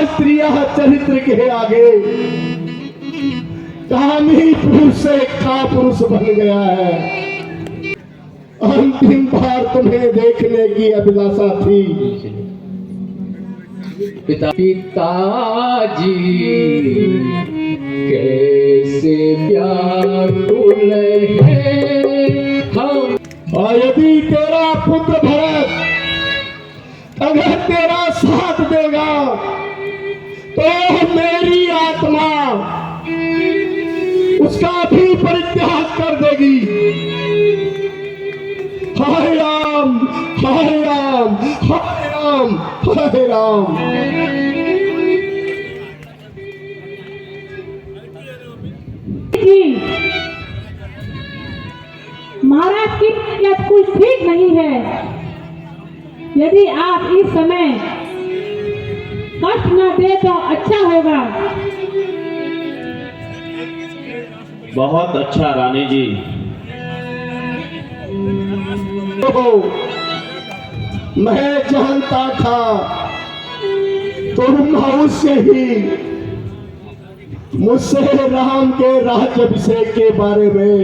शास्त्रीय चरित्र के आगे कामी पुरुष से कापुरुष बन गया है। अंतिम बार तुम्हें देखने की अभिलाषा थी। पिताजी कैसे व्याकुल हैं हम। और यदि तेरा पुत्र भरत अगर तेरा साथ देगा तो मेरी आत्मा उसका भी परित्याग कर देगी। हाय राम हाय राम हाय राम हाय राम। महाराज की तबीयत कुछ ठीक नहीं है। यदि आप इस समय कष्ट न दे तो अच्छा होगा। बहुत अच्छा रानी जी। मैं जानता था तुम अवश्य ही मुझसे राम के राज्याभिषेक के बारे में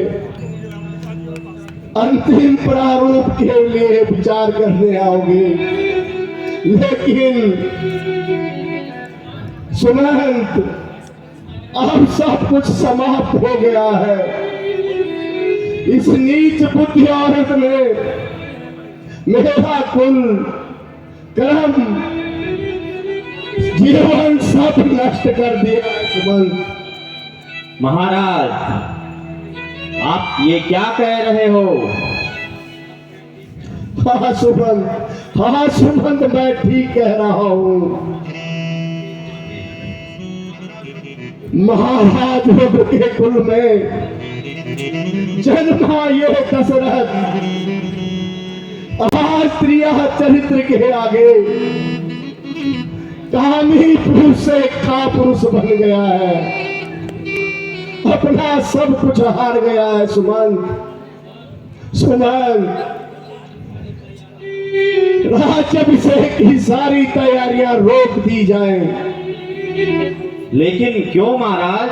अंतिम प्रारूप के लिए विचार करने आओगे, लेकिन सुमंत अब सब कुछ समाप्त हो गया है। इस नीच बुद्धि औरत ने मेरा कुल कर्म जीवन सब नष्ट कर दिया है। सुमंत महाराज, आप ये क्या कह रहे हो? हाँ सुमंत मैं ठीक कह रहा हूँ। महाराज के कुल में जन्मा ये दशरथ शास्त्रीय चरित्र के आगे कामी पुरुष से कापुरुष बन गया है। अपना सब कुछ हार गया है। सुमंत राज्याभिषेक की सारी तैयारियां रोक दी जाएं। लेकिन क्यों महाराज?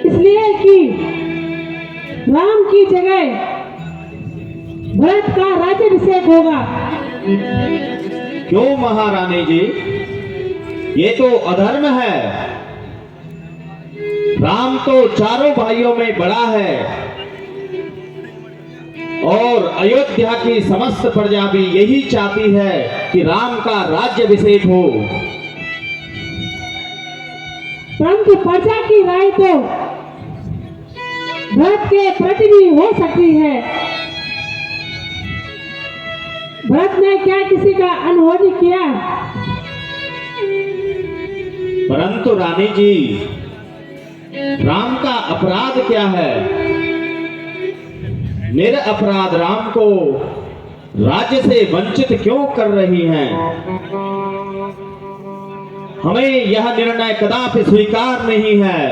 इसलिए कि राम की जगह भरत का राज्याभिषेक होगा। क्यों महारानी जी? ये तो अधर्म है। राम तो चारों भाइयों में बड़ा है और अयोध्या की समस्त प्रजा भी यही चाहती है कि राम का राज्याभिषेक हो। परंतु प्रजा की राय तो भरत के प्रति भी हो सकती है। भरत ने क्या किसी का अनहोनी किया? परंतु रानी जी, राम का अपराध क्या है? निरपराध राम को राज्य से वंचित क्यों कर रही हैं? हमें यह निर्णय कदापि स्वीकार नहीं है।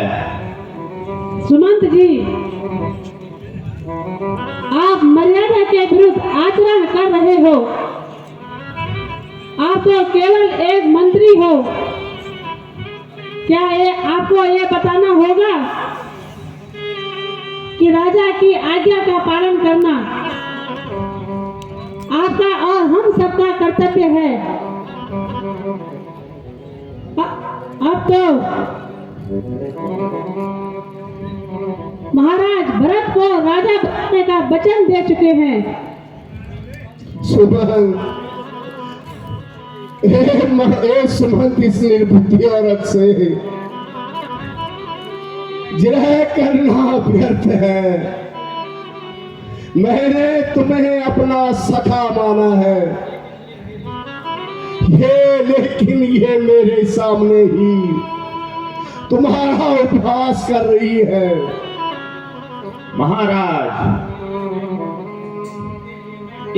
सुमंत जी, आप मर्यादा के विरुद्ध आचरण कर रहे हो। आप तो केवल एक मंत्री हो। क्या आपको ये बताना होगा कि राजा की आज्ञा का पालन करना आपका और हम सबका कर्तव्य है। अब तो महाराज भरत को राजा बनाने का वचन दे चुके हैं। सुमंत इस निर्बुद्धि औरत से जिरह करना व्यर्थ है। मैंने तुम्हें अपना सखा माना है, लेकिन ये मेरे सामने ही तुम्हारा उपहास कर रही है। महाराज,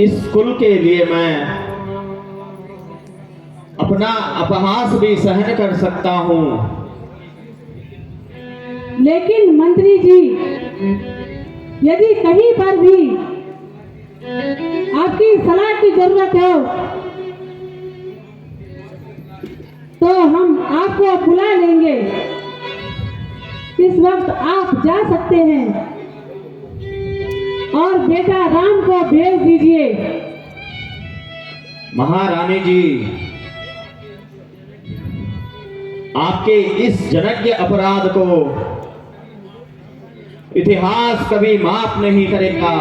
इस कुल के लिए मैं अपना अपहास भी सहन कर सकता हूं। लेकिन मंत्री जी, यदि कहीं पर भी आपकी सलाह की जरूरत हो आपको बुला लेंगे। इस वक्त आप जा सकते हैं और बेटा राम को भेज दीजिए। महारानी जी, आपके इस जघन्य अपराध को इतिहास कभी माफ नहीं करेगा।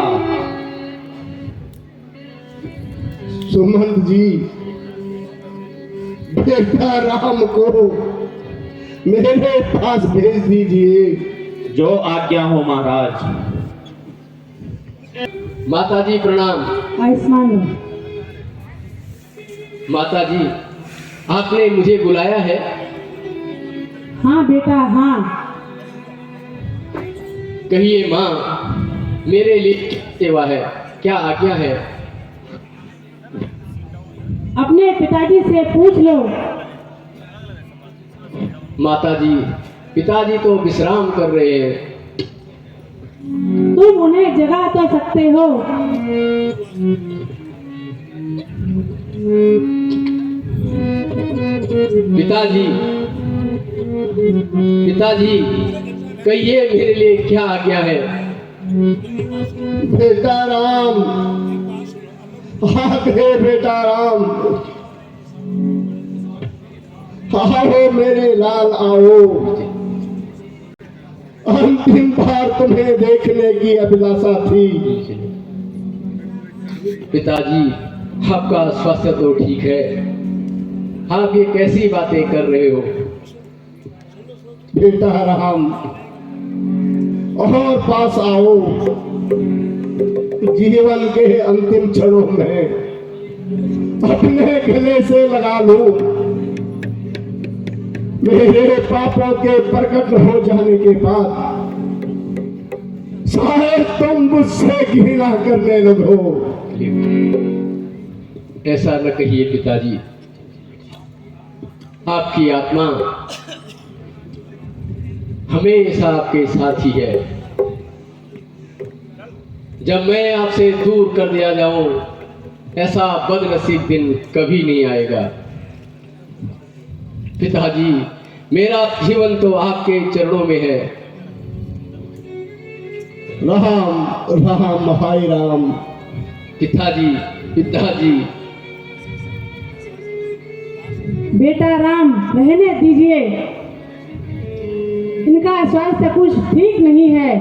सुमंत जी, बेटा राम को मेरे पास भेज दीजिए। जो आज्ञा हो महाराज। माता जी प्रणाम। आयुष्मान हो। माता जी, आपने मुझे बुलाया है? हाँ बेटा हाँ। कहिए माँ, मेरे लिए क्या सेवा है, क्या आज्ञा है? अपने पिताजी से पूछ लो। माता जी, पिताजी तो विश्राम कर रहे हैं। तुम उन्हें जगा तो सकते हो। पिताजी, पिताजी, कहिए मेरे लिए क्या आज्ञा है? बेटा राम, आगे बेटा राम, आओ मेरे लाल आओ। अंतिम बार तुम्हें देखने की अभिलाषा थी। पिताजी, आपका स्वास्थ्य तो ठीक है, आप ये कैसी बातें कर रहे हो? बेटा राम, और पास आओ। जीवन के अंतिम क्षणों में अपने गले से लगा लो। मेरे पापों के प्रकट हो जाने के बाद शायद तुम मुझसे घृणा करने लगो। ऐसा न कहिए पिताजी, आपकी आत्मा हमेशा आपके साथ ही है। जब मैं आपसे दूर कर दिया जाऊं, ऐसा बदनसीब दिन कभी नहीं आएगा। पिताजी, मेरा जीवन तो आपके चरणों में है। राम राम भाई राम। पिताजी, पिताजी, बेटा राम, रहने दीजिए। इनका स्वास्थ्य कुछ ठीक नहीं है।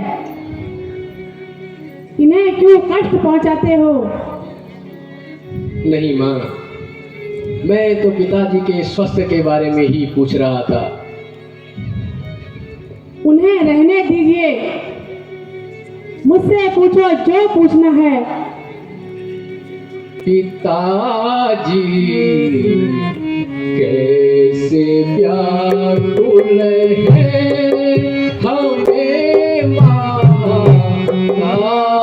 इन्हें क्यों कष्ट पहुंचाते हो? नहीं माँ, मैं तो पिताजी के स्वास्थ्य के बारे में ही पूछ रहा था। उन्हें रहने दीजिए। मुझसे पूछो जो पूछना है। पिताजी, कैसे व्याकुल है हमें माँ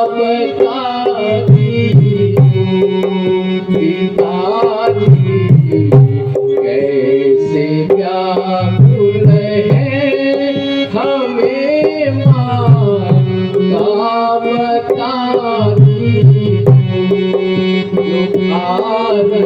बता दी। पिताजी, कैसे व्याकुल है हमें माँ बता दी। आनंद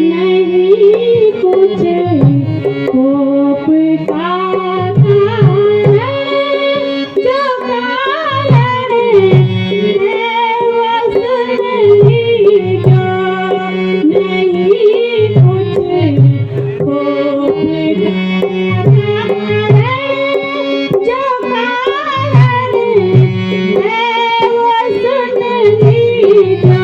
नहीं कुछ कोप का कारण, जो कारण है वो सुन लीजो। नहीं कुछ कोप का कारण, जो कारण है वो सुन लीजो।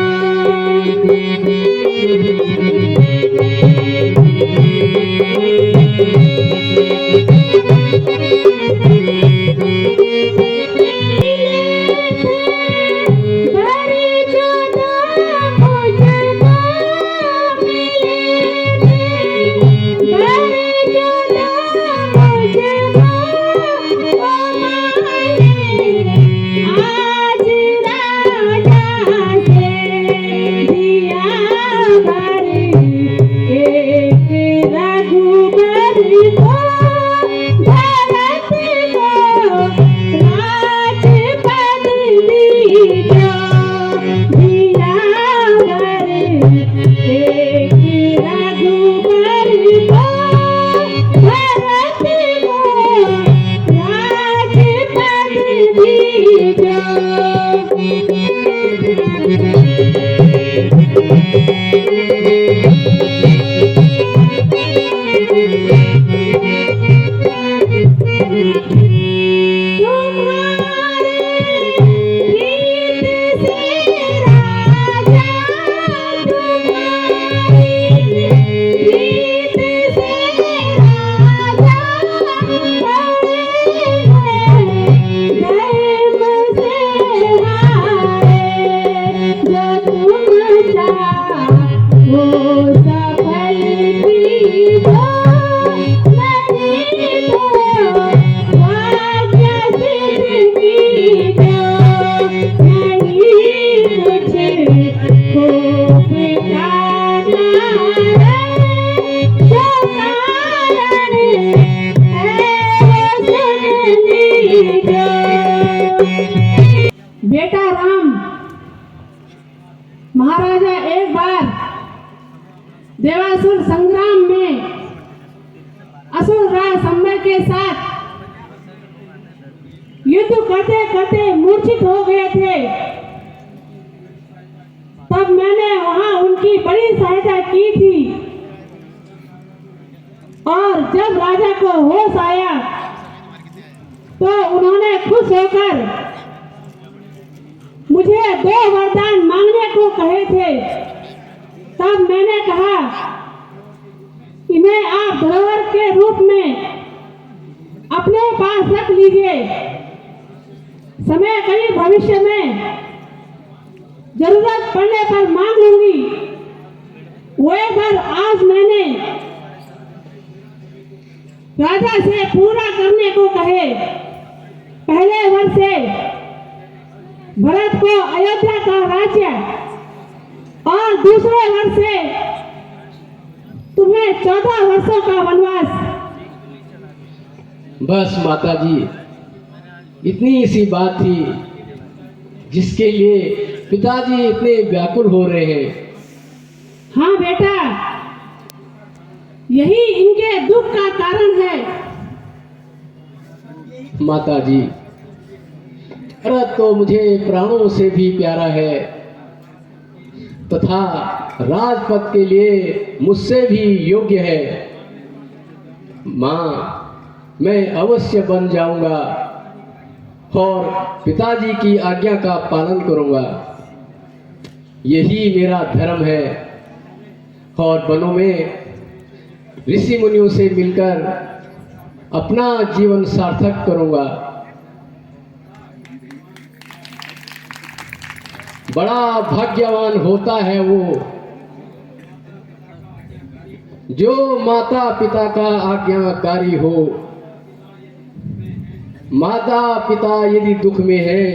बड़ी जुदा मुझको मिले थे, बड़ी जुदा मुझको वो माने। आज राजा से दिया भर एक रघुबर को, भरत को राजपद दीजो। दिया भर एक रघुबर को, भरत को राजपद दीजो। बेटा राम, महाराजा एक बार देवासुर संग्राम में असुर राज संबर के साथ युद्ध करते करते मूर्छित हो गए थे। तब मैंने वहां उनकी बड़ी सहायता की थी, और जब राजा को होश आया तो उन्होंने खुश होकर मुझे 2 वरदान मांगने को कहे थे। तब मैंने कहा, इन्हें आप धरोहर के रूप में अपने पास रख लीजिए। समय करीब भविष्य में जरूरत पड़ने पर मांग लूंगी। वे वर आज मैंने राजा से पूरा करने को कहे। पहले वर से भरत को अयोध्या का राज्य, और दूसरे वर से तुम्हें 14 वर्षों का वनवास। बस माता जी, इतनी सी बात थी जिसके लिए पिताजी इतने व्याकुल हो रहे हैं। हाँ बेटा, यही इनके दुख का कारण है। माता जी, भरत तो मुझे प्राणों से भी प्यारा है, तथा राजपद के लिए मुझसे भी योग्य है। माँ, मैं अवश्य बन जाऊंगा और पिताजी की आज्ञा का पालन करूंगा। यही मेरा धर्म है, और वनों में ऋषि मुनियों से मिलकर अपना जीवन सार्थक करूंगा। बड़ा भाग्यवान होता है वो जो माता पिता का आज्ञाकारी हो। माता पिता यदि दुख में है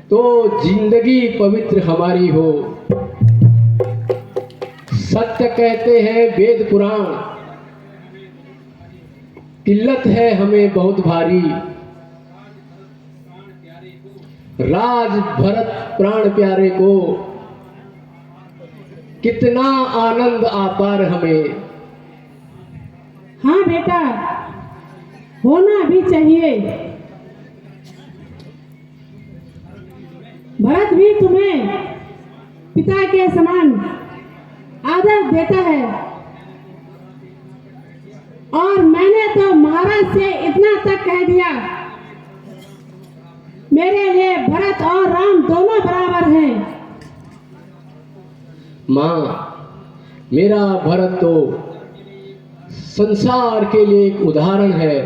तो जिंदगी पवित्र हमारी हो। सत्य कहते हैं वेद पुराण, किल्लत है हमें बहुत भारी। राज भरत प्राण प्यारे को कितना आनंद आता है हमें। हाँ बेटा, होना भी चाहिए। भरत भी तुम्हें पिता के समान आदर देता है, और मैंने तो महाराज से इतना तक कह दिया, मेरे लिए भरत और राम दोनों बराबर हैं। माँ, मेरा भरत तो संसार के लिए एक उदाहरण है,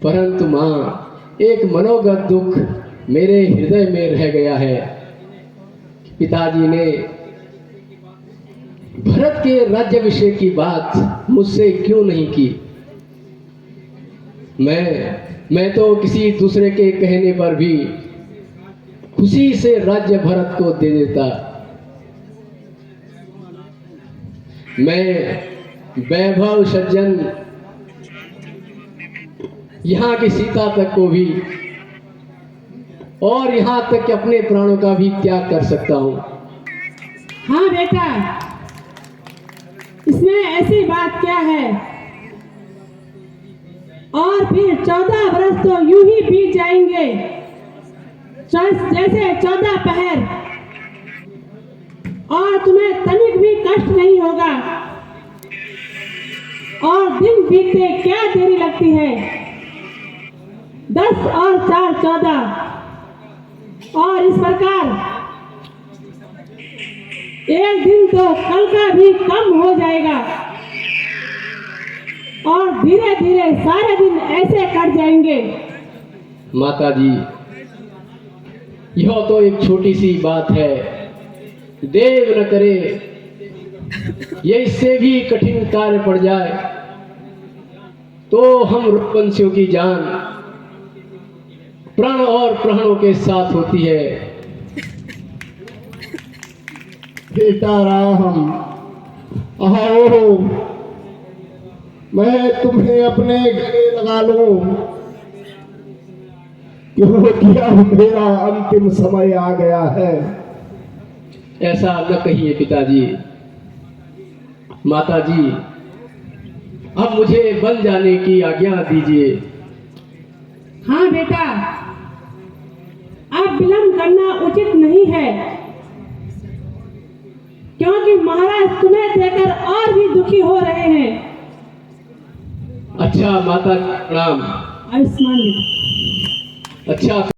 परंतु माँ, एक मनोगत दुख मेरे हृदय में रह गया है। पिताजी ने भरत के राज्याभिषेक की बात मुझसे क्यों नहीं की। मैं तो किसी दूसरे के कहने पर भी खुशी से राज्य भरत को दे देता। मैं वैभव सज्जन यहाँ की सीता तक को भी, और यहाँ तक कि अपने प्राणों का भी त्याग कर सकता हूँ। हाँ बेटा, इसमें ऐसी बात क्या है। और फिर 14 वर्ष तो यूं ही बीत जाएंगे जैसे 14 पहर, और तुम्हें तनिक भी कष्ट नहीं होगा। और दिन बीतते क्या देरी लगती है। 10 और 4 14, और इस प्रकार एक दिन तो कल का भी कम हो जाएगा, और धीरे धीरे सारे दिन ऐसे कट जाएंगे। माता जी, यह तो एक छोटी सी बात है, देव न करे ये इससे भी कठिन कार्य पड़ जाए तो हम रघुवंशियों की जान प्राण और प्राणों के साथ होती है। बेटा राम, आओ, मैं तुम्हें अपने गले लगा लूं, क्योंकि अब मेरा अंतिम समय आ गया है। ऐसा न कहिए पिताजी। माताजी, अब मुझे बन जाने की आज्ञा दीजिए। हाँ बेटा, अब विलंब करना उचित नहीं है, क्योंकि महाराज तुम्हें देखकर और भी दुखी हो रहे हैं। अच्छा माता, प्रणाम। आयुष्मान बेटा। अच्छा।